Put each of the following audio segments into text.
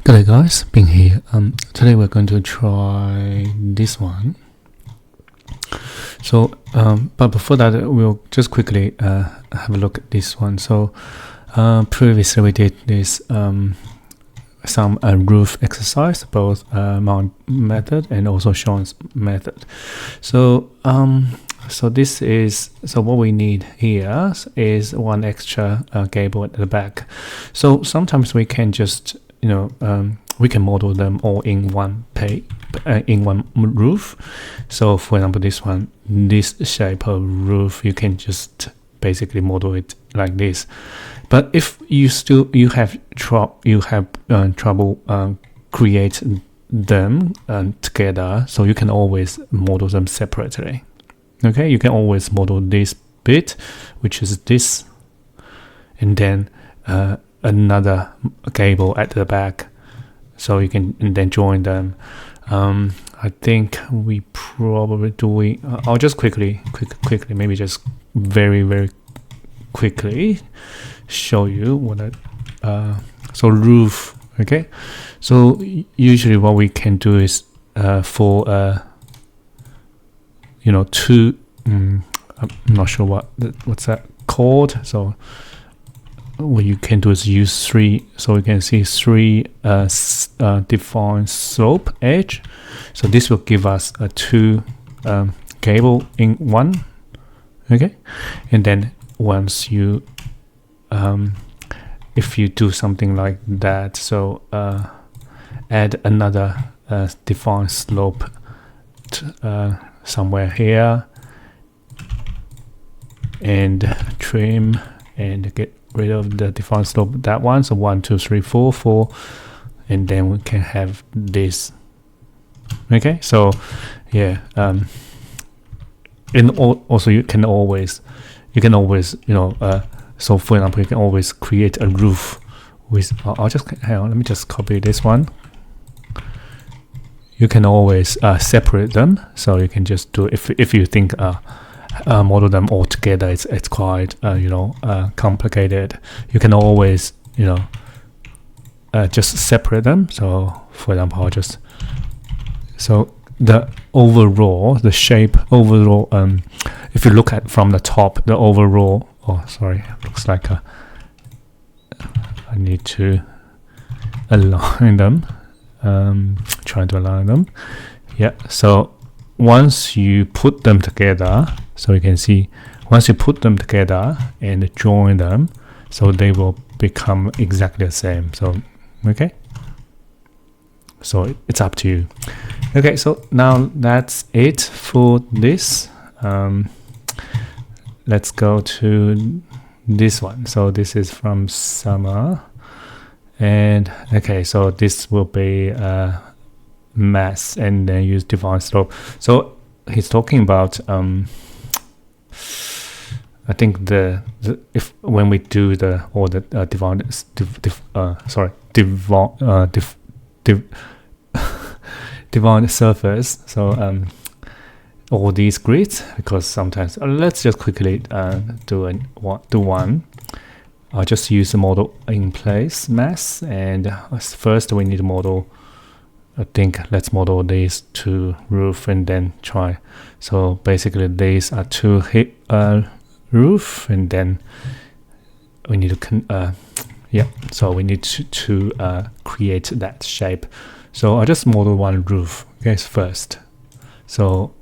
G'day guys, Bing here. Today we're going to try this one. So, but before that, we'll just quickly have a look at this one. So, previously we did this some roof exercise, both Mount method and also Sean's method. So, so what we need here is one extra gable at the back. So sometimes we can just we can model them all in one in one roof. So for example, this shape of roof, you can just basically model it like this. But if you have trouble create them together, so you can always model them separately. Okay, you can always model this bit, which is this, and then another gable at the back, so you can then join them. I think we probably doing. I'll just quickly, maybe just very quickly show you what so roof. Okay, so usually what we can do is for two. I'm not sure what's that called. So what you can do is use three, so you can see three defined slope edge. So this will give us a two gable in one. Okay, and then once you if you do something like that, so add another defined slope somewhere here, and trim and get rid of the defined slope, that one. So 1 2 3 4 4, and then we can have this. Okay, so yeah, and also you can always so for example, you can always create a roof with I'll just hang on, let me just copy this one. You can always separate them, so you can just do if you think model them all together, it's quite complicated. You can always just separate them. So for example, so the overall, the shape overall, if you look at from the top, the overall, looks like I need to align them. Trying to align them. Yeah, so once you put them together, so you can see once you put them together and join them, so they will become exactly the same. So okay, so it's up to you. Okay, so now that's it for this. Let's go to this one. So this is from Summer, and okay, so this will be mass and then use defined slope. So he's talking about I think if when we do the defined surface, so all these grids, because sometimes let's just quickly do one. I'll just use the model in place mass, and first we need to model. I think let's model these two roof and then try. So basically these are two roof, and then we need to so we need to create that shape. So I'll just model one roof, okay, first. So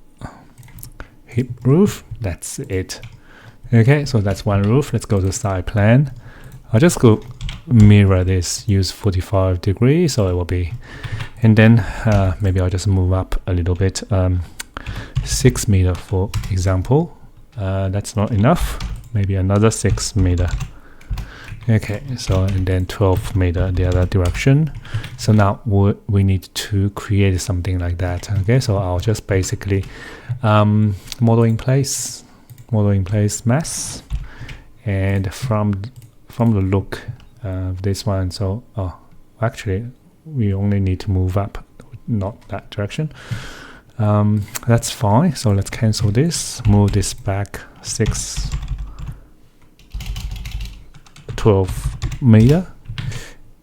hip roof, that's it. Okay, so that's one roof. Let's go to side plan. I'll just go mirror this, use 45 degrees, so it will be, and then maybe I'll just move up a little bit, 6 meter for example. That's not enough, maybe another 6 meter. Okay, so and then 12 meter the other direction. So now we need to create something like that. Okay, so I'll just basically model in place mass, and from the look of this one, so actually we only need to move up, not that direction. That's fine. So let's cancel this, move this back 12 meter,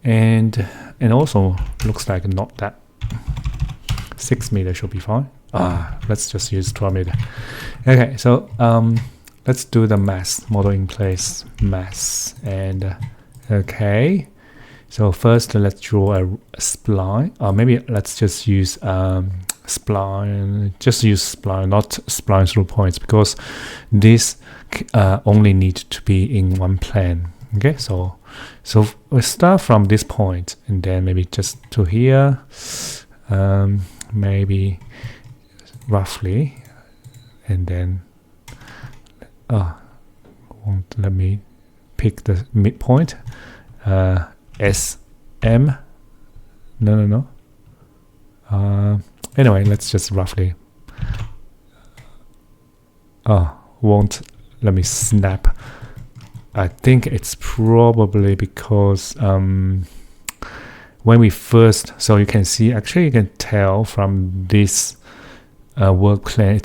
and and also looks like not that 6 meter should be fine. Let's just use 12 meter. Okay, so let's do the mass model in place mass, and okay. So first let's draw a spline, or maybe let's just use spline. Just use spline, not spline through points, because this only need to be in one plane. Okay, so we start from this point and then maybe just to here, maybe roughly, and then won't let me pick the midpoint. SM. No. Anyway, let's just roughly. Won't let me snap. I think it's probably because when we first, so you can see, actually you can tell from this work plane,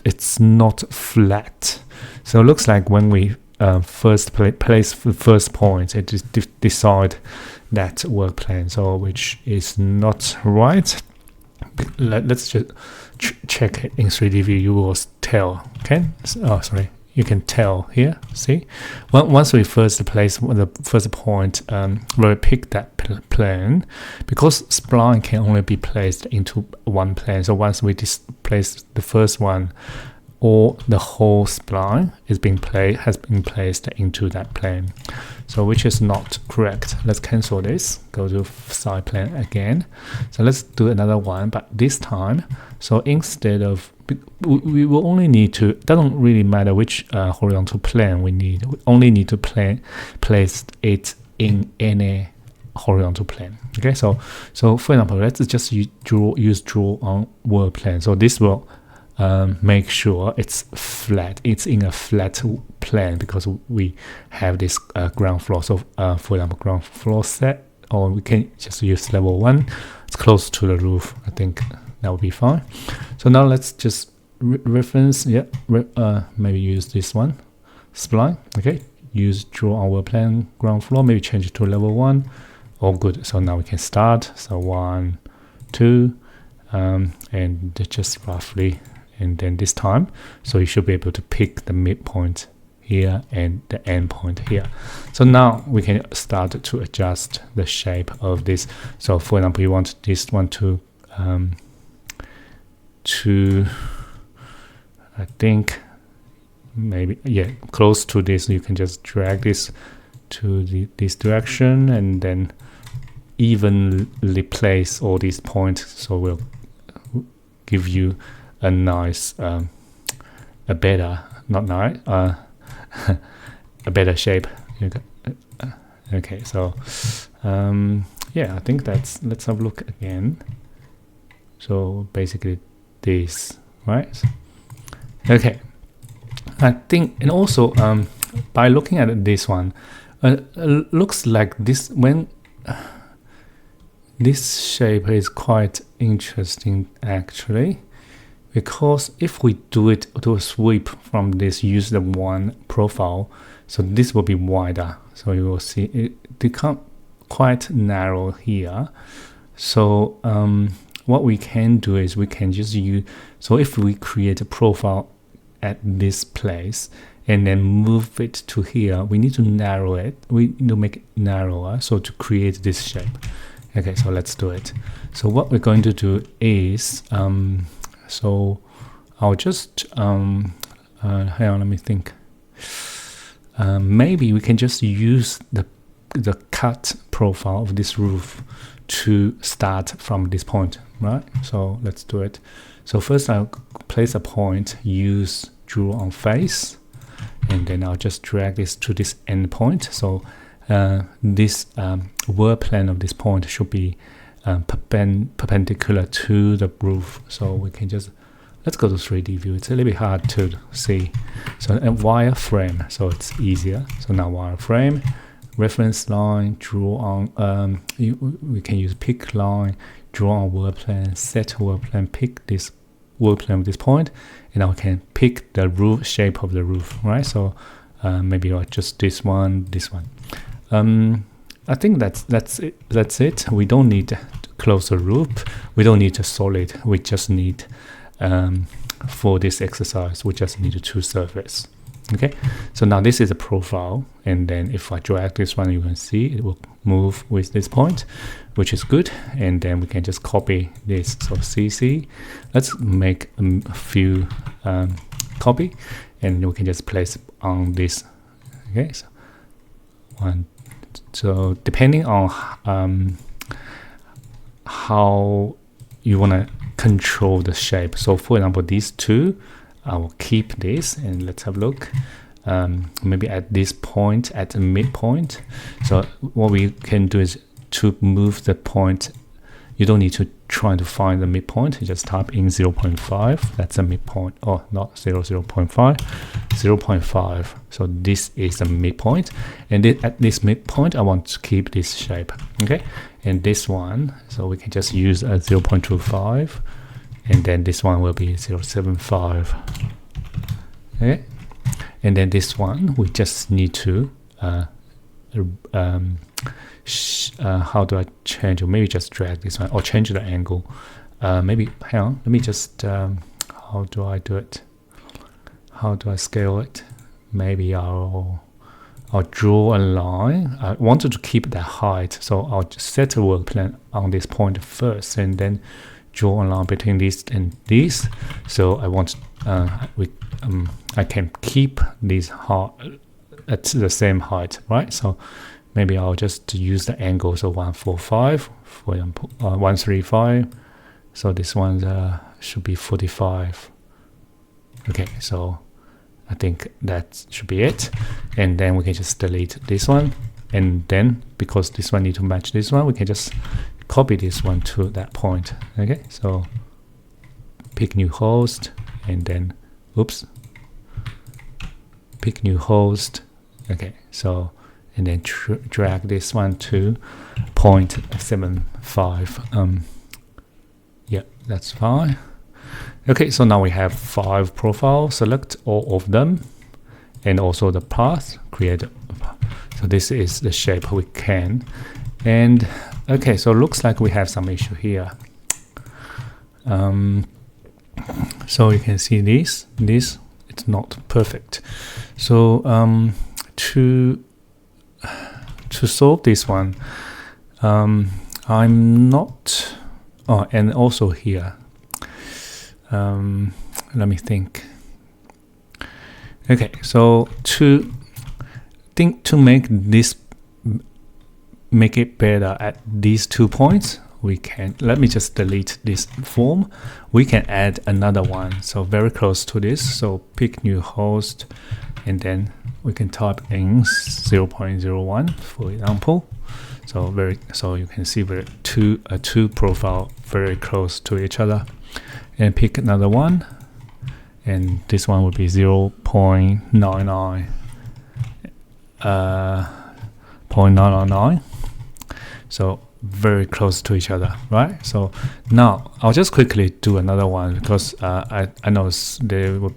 it's not flat. So it looks like when we first place the first point, it just decide that work plane, so which is not right. Let's just check it in 3D view. You will tell. Okay. Sorry. You can tell here. See, once we first place the first point, we pick that plane, because spline can only be placed into one plane. So once we place the first one, or the whole spline has been placed into that plane, so which is not correct. Let's cancel this, go to side plane again. So let's do another one, but this time, so instead of, we will only need to, doesn't really matter which horizontal plane we only need to place it in any horizontal plane. Okay, so for example, let's just use draw on world plane. So this will make sure it's flat, it's in a flat plane, because we have this ground floor. So for example, ground floor set, or we can just use level 1, it's close to the roof. I think that would be fine. So now let's just reference, maybe use this one, spline. Okay, use draw on world plane ground floor, maybe change it to level 1. All good. So now we can start. So 1, 2, and just roughly. And then this time, so you should be able to pick the midpoint here and the end point here. So now we can start to adjust the shape of this. So for example, you want this one to I think maybe close to this. You can just drag this to this direction, and then evenly place all these points. So we'll give you a nice, a better, not nice, a better shape. Okay, so I think that's, let's have a look again. So basically this, right? Okay, I think, and also by looking at this one, looks like this, when this shape is quite interesting actually. Because if we do it to a sweep from this, use the one profile, so this will be wider. So you will see it become quite narrow here. So what we can do is we can just use, so if we create a profile at this place and then move it to here, we need to narrow it. We need to make it narrower, so to create this shape. Okay, so let's do it. So what we're going to do is, so I'll just, hang on, let me think. Maybe we can just use the cut profile of this roof to start from this point, right? So let's do it. So first I'll place a point, use draw on face, and then I'll just drag this to this end point. So this world plane of this point should be perpendicular to the roof. So we can just, let's go to 3D view. It's a little bit hard to see. So a wireframe, so it's easier. So now wireframe, reference line, draw on, we can use pick line, draw on world plane, set world plane, pick this world plane at this point, and now we can pick the roof shape of the roof, right? So maybe just this one, I think that's it. We don't need to close the loop. We don't need a solid. We just need for this exercise, we just need a two surface. Okay, so now this is a profile, and then if I drag this one, you can see it will move with this point, which is good. And then we can just copy this. So CC, let's make a few copy, and we can just place on this. Okay, so one. So depending on how you want to control the shape. So for example, these two, I will keep this, and let's have a look. Maybe at this point, at the midpoint. So what we can do is to move the point. You don't need to try to find the midpoint. You just type in 0.5. That's a midpoint. Oh, not 0.5, 0.5. So this is a midpoint, and at this midpoint, I want to keep this shape. Okay, and this one, so we can just use a 0.25. And then this one will be 0.75. Okay, and then this one we just need to how do I change? Or maybe just drag this one, or change the angle. Maybe hang on. Let me just how do I do it? How do I scale it? Maybe I'll draw a line. I wanted to keep that height, so I'll just set a work plan on this point first, and then draw a line between this and this. So I want I can keep these at the same height, right? So maybe I'll just use the angle. So 145, for example, 135. So this one should be 45. Okay, so I think that should be it. And then we can just delete this one. And then because this one need to match this one, we can just copy this one to that point. Okay, so pick new host, and then oops, pick new host. Okay, so and then drag this one to 0.75. Yeah, that's fine. Okay, so now we have 5 profiles. Select all of them, and also the path. Create. So this is the shape we can. And okay, so it looks like we have some issue here. So you can see this it's not perfect. So to solve this one, I'm not. Oh, and also here. Let me think. Okay, so to make it better at these 2 points, we can, let me just delete this form. We can add another one, so very close to this. So pick new host, and then we can type in 0.01 for example. So you can see two profile very close to each other, and pick another one, and this one would be 0.99. 0.999. So very close to each other, right? So now I'll just quickly do another one, because I know there will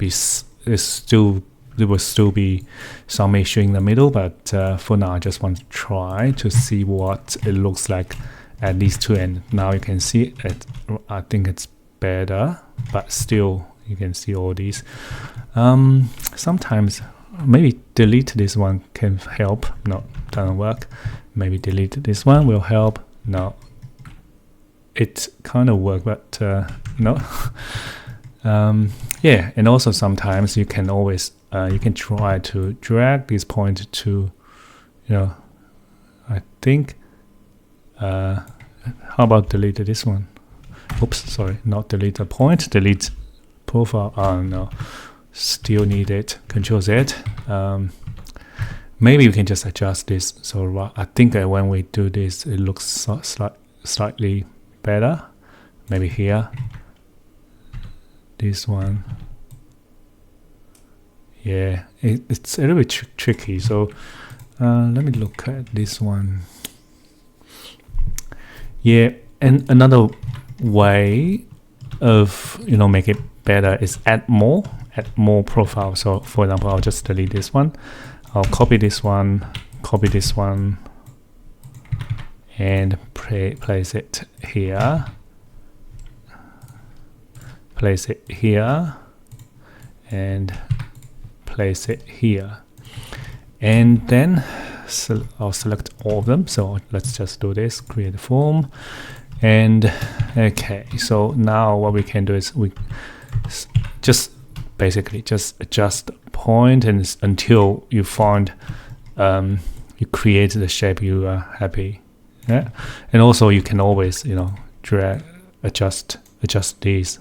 still be some issue in the middle, but for now I just want to try to see what it looks like at these two ends. Now you can see it. I think it's better, but still you can see all these. Sometimes maybe delete this one can help. No, doesn't work. Maybe delete this one will help. No, it kind of work, but no. Yeah, and also sometimes you can always you can try to drag this point to, I think. How about delete this one? Oops, sorry, not delete the point, delete profile. Oh no, still need it. Control Z. Maybe we can just adjust this. So I think when we do this, it looks slightly better. Maybe here. This one. Yeah, it's a little bit tricky. So let me look at this one. Yeah, and another way of make it better is add more profiles. So for example, I'll just delete this one. I'll copy this one, and place it here, place it here, and place it here. And then I'll select all of them. So let's just do this, create a form. And okay, so now what we can do is we just basically just adjust the point and until you find you create the shape you are happy. Yeah, and also you can always, you know, drag, adjust these,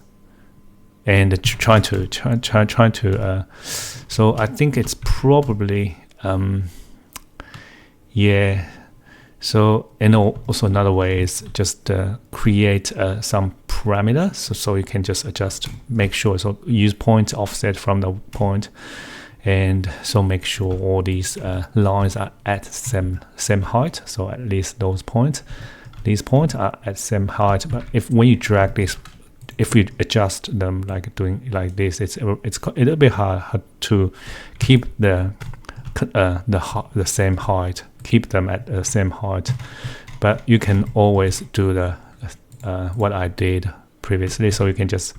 and try to. So I think it's probably yeah. So, and also another way is just create some parameters, so you can just adjust, make sure, so use point offset from the point, and so make sure all these lines are at same height. So at least these points are at same height. But if when you drag this, if you adjust them like doing like this, it's a little bit hard to keep the same height. Keep them at the same height, but you can always do the what I did previously. So you can just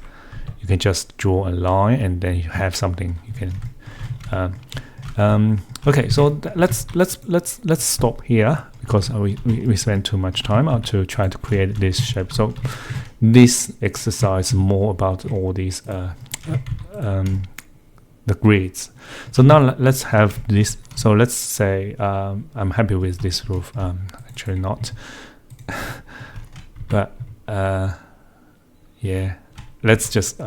draw a line, and then you have something you can. Okay, so let's stop here because we spent too much time to try to create this shape. So this exercise more about all these the grids. So now let's have this. So let's say I'm happy with this roof. Actually not, but yeah, let's just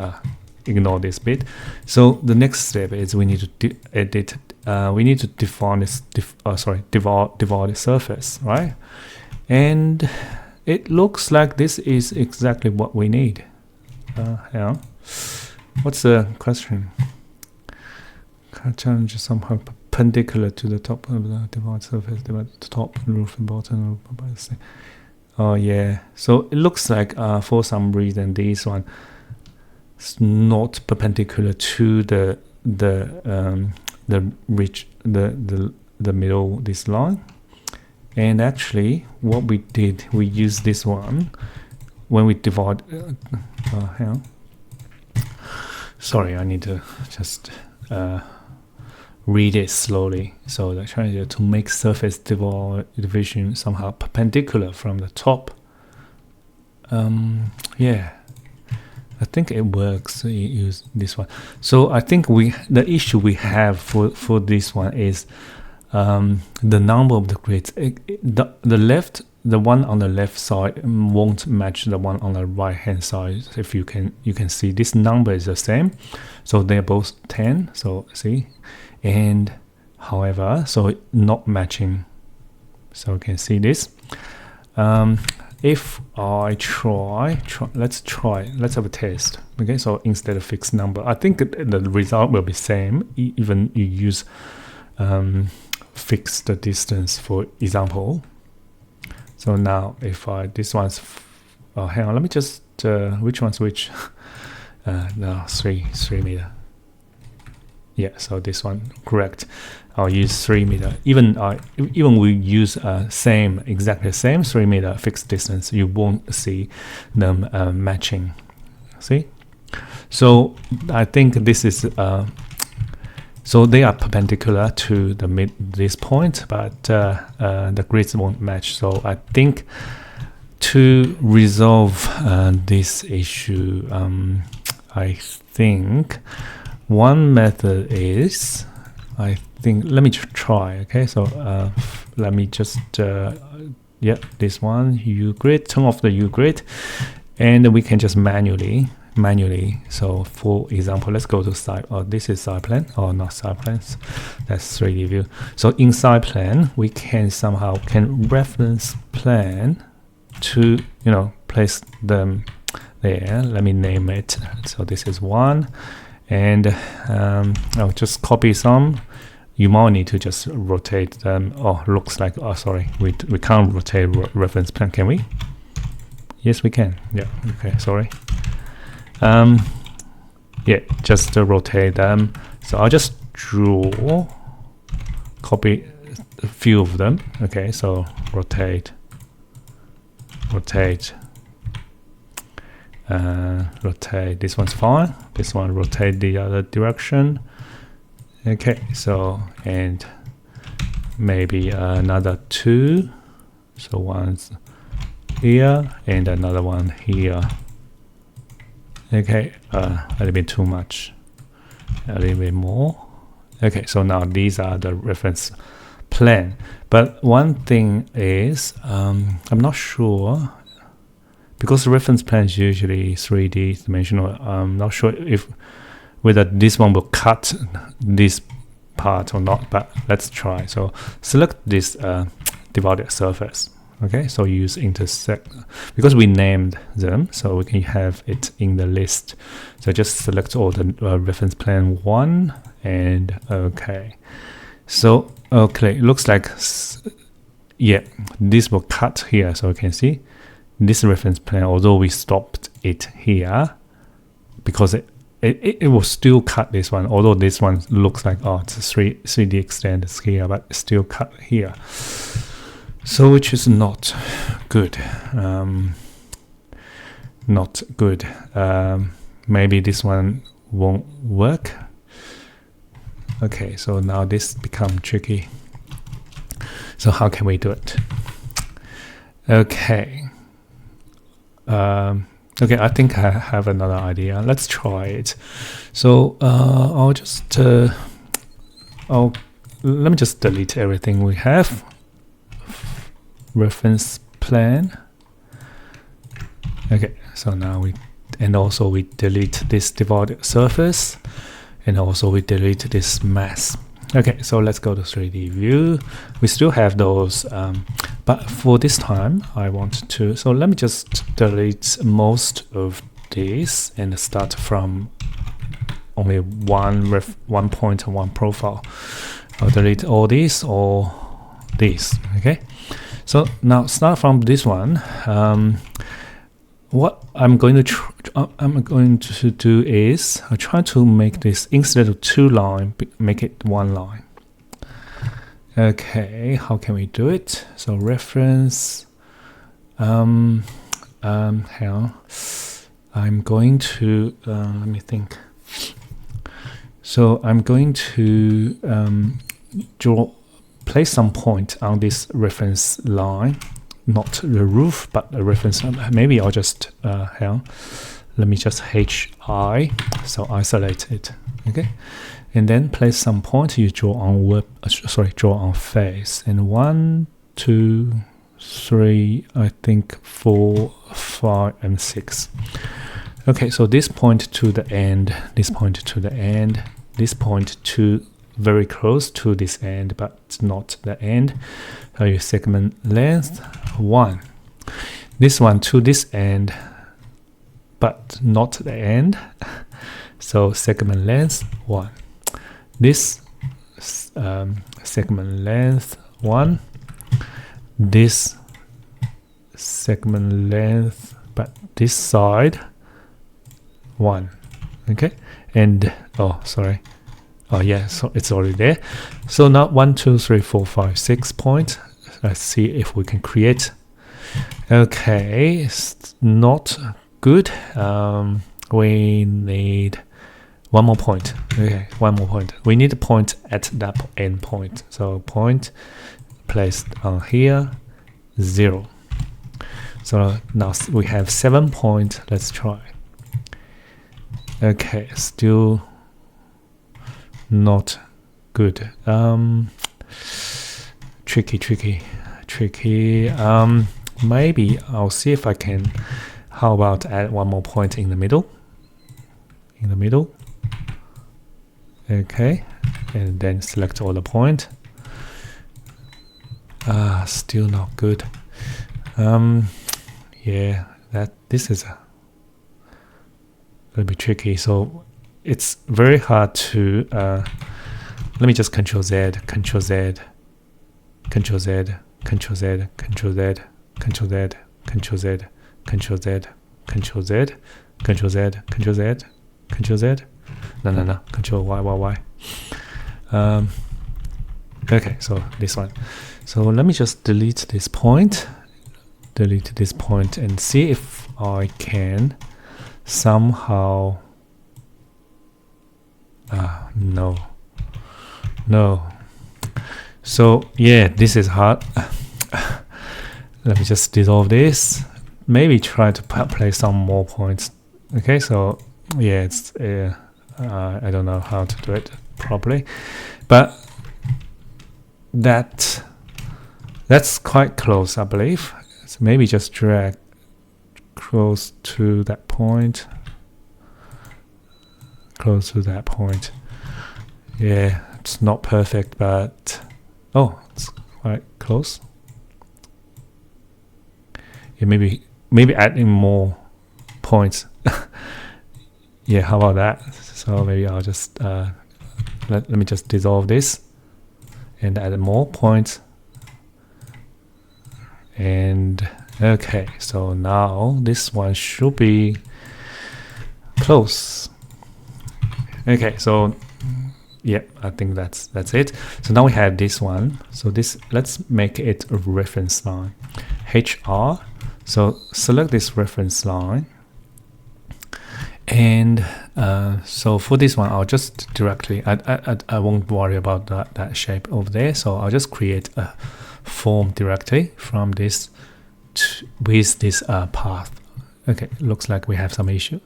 ignore this bit. So the next step is we need to edit. We need to define this. Divide the surface, right? And it looks like this is exactly what we need. Yeah. What's the question? Challenge somehow perpendicular to the top of the divide surface, divide the top roof and bottom roof. Oh yeah, so it looks like for some reason this one is not perpendicular to the middle, this line. And actually what we did, we used this one when we divide. Hang on. Sorry, I need to just read it slowly. So they're trying to make surface division somehow perpendicular from the top. Yeah, I think it works. You use this one. So I think the issue we have for this one is the number of the grids. The one on the left side won't match the one on the right hand side. If you can see this number is the same, so they're both 10. So see, and however, so not matching. So you can see this. If I let's have a test. Okay, so instead of fixed number, I think the result will be same even you use fix the distance, for example. So now if this one's hang on, let me just which one's which. No, 3 meter. Yeah, so this one correct. I'll use 3 meter. Even we use exactly same 3 meter fixed distance, you won't see them matching. See? So I think this is so they are perpendicular to this point, but the grids won't match. So I think to resolve this issue, I think one method is, let me try. Okay, so let me just this one U-grid, turn off the U-grid, and we can just manually. So for example, let's go to side. This is side plan, or not side plans. That's 3D view. So in side plan, we can reference plan to place them there. Let me name it. So this is 1, and I'll just copy some. You might need to just rotate them. Oh, looks like sorry, we can't rotate reference plan, can we? Yes, we can. Yeah. Okay. Sorry. Yeah, just to rotate them. So I'll just copy a few of them. Okay, so rotate rotate. Rotate. This one's fine. This one rotate the other direction. Okay, so and maybe another 2. So one's here and another one here. Okay, a little bit too much. A little bit more. Okay, so now these are the reference plane. But one thing is, I'm not sure, because reference plane is usually 3D dimensional. I'm not sure if whether this one will cut this part or not, but let's try. So select this divided surface. Okay, so use intersect, because we named them, so we can have it in the list. So just select all the reference plane 1 and okay. So okay, it looks like yeah, this will cut here. So you can see this reference plane, although we stopped it here, because it will still cut this one, although this one looks like, oh, it's a 3D extend is here, but it's still cut here. So which is not good. Not good. Maybe this one won't work. Okay, so now this become tricky. So how can we do it? Okay. Okay, I think I have another idea. Let's try it. So I'll just let me just delete everything we have. Reference plane. Okay, so now we delete this divided surface, and also we delete this mass. Okay, so let's go to 3D view. We still have those, but for this time I want to, so let me just delete most of this and start from only one point and one profile. I'll delete all these or these. Okay, so now start from this one. What I'm going to do is I try to make this, instead of 2 lines, make it 1 line. Okay, how can we do it? So reference. Hang on. I'm going to let me think. So I'm going to place some point on this reference line. Not the roof, but the reference. Maybe I'll just hang on. Let me just HI, so isolate it. Okay, and then place some point. You draw on draw on face, and 1, 2, 3, I think 4, 5, and 6. Okay, so this point to the end, this point to the end, this point to very close to this end, but not the end. So your segment length 1. This one to this end, but not the end. So segment length 1. This segment length 1. This segment length, but this side 1. Okay, and oh, sorry. Oh yeah, so it's already there. So now 1, 2, 3, 4, 5, 6 points. Let's see if we can create. Okay, it's not good. We need one more point. Okay, one more point. We need a point at that end point. So point placed on here, 0. So now we have 7 points. Let's try. Okay, still not good. Tricky. Maybe I'll see if I can. How about add one more point in the middle? Okay, and then select all the point. Still not good. Yeah, this is a little bit tricky. So it's very hard to. Let me just Control Z, Control Z, Control Z, Control Z, Control Z, Control Z, Control Z, Control Z, Control Z, Control Z, Control Z, Control Z. No. Control Y. Okay, so this one. So let me just delete this point. delete this point and see if I can somehow no. So yeah, this is hard. Let me just dissolve this. Maybe try to place some more points. Okay, so yeah, it's I don't know how to do it properly, but that's quite close, I believe. So maybe just drag close to that point. Close to that point. Yeah, it's not perfect, but oh, it's quite close. Yeah, maybe adding more points. Yeah, how about that? So maybe I'll just let me just dissolve this and add more points. And okay, so now this one should be close. Okay, so yeah, I think that's it. So now we have this one. So this, let's make it a reference line. HR. So select this reference line. And so for this one, I'll just directly, I won't worry about that shape over there. So I'll just create a form directly from this with this path. Okay, looks like we have some issue.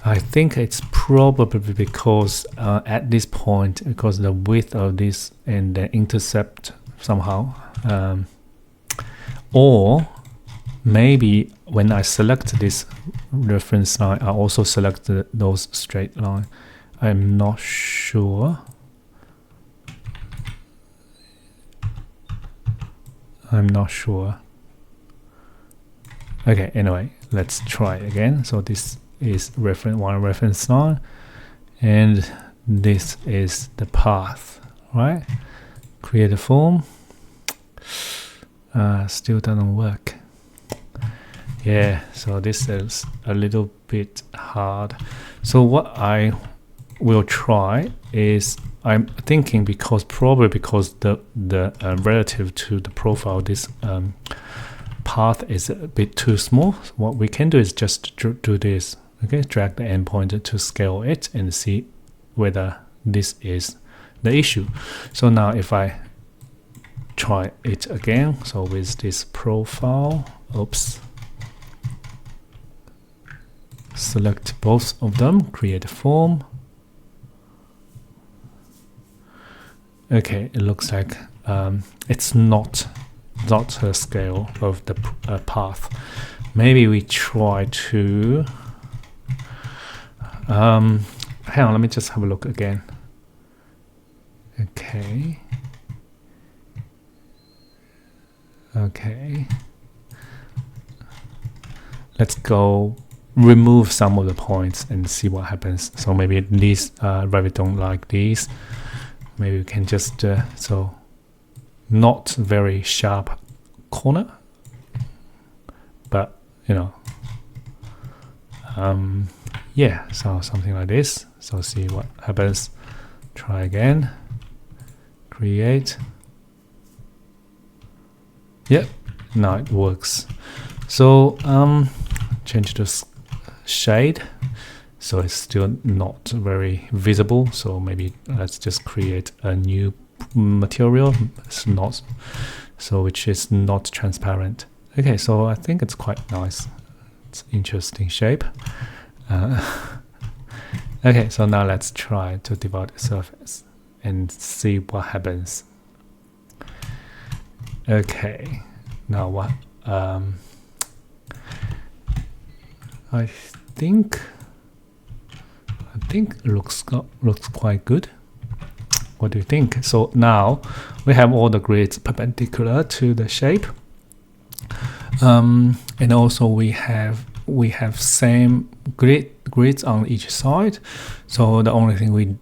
I think it's probably because at this point, because the width of this and the intercept somehow, or maybe when I select this reference line, I also select those straight line. I'm not sure. Okay, anyway, let's try again. So this is one reference line, and this is the path, right? Create a form. Still doesn't work. Yeah, so this is a little bit hard. So what I will try is, I'm thinking probably because the relative to the profile, this path is a bit too small. What we can do is just do this. Okay, drag the endpoint to scale it and see whether this is the issue. So now if I try it again, so with this profile, select both of them, create a form. Okay, it looks like it's not a scale of the path. Maybe we try to hang on, let me just have a look again. Okay, let's go remove some of the points and see what happens. So maybe these Revit don't like these. Maybe we can just so not very sharp corner, but you know, yeah, so something like this. So see what happens. Try again. Create. Yep, now it works. So change the shade, so it's still not very visible. So maybe let's just create a new material. It's not so, which is not transparent. Okay, so I think it's quite nice. It's interesting shape. Okay, so now let's try to divide the surface and see what happens. Okay, now what? I think looks quite good. What do you think? So now we have all the grids perpendicular to the shape, and also we have same grids on each side. So the only thing we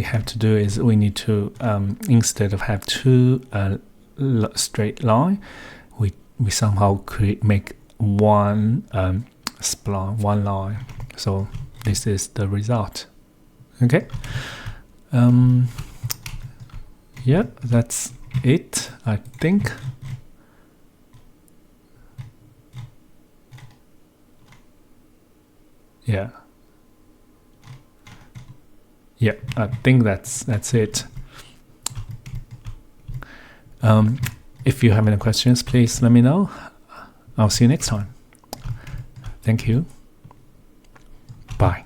have to do is we need to instead of have two straight line, we somehow make one spline, one line. So this is the result. Okay. Yeah, that's it, I think. Yeah. Yeah, I think that's it. If you have any questions, please let me know. I'll see you next time. Thank you. Bye.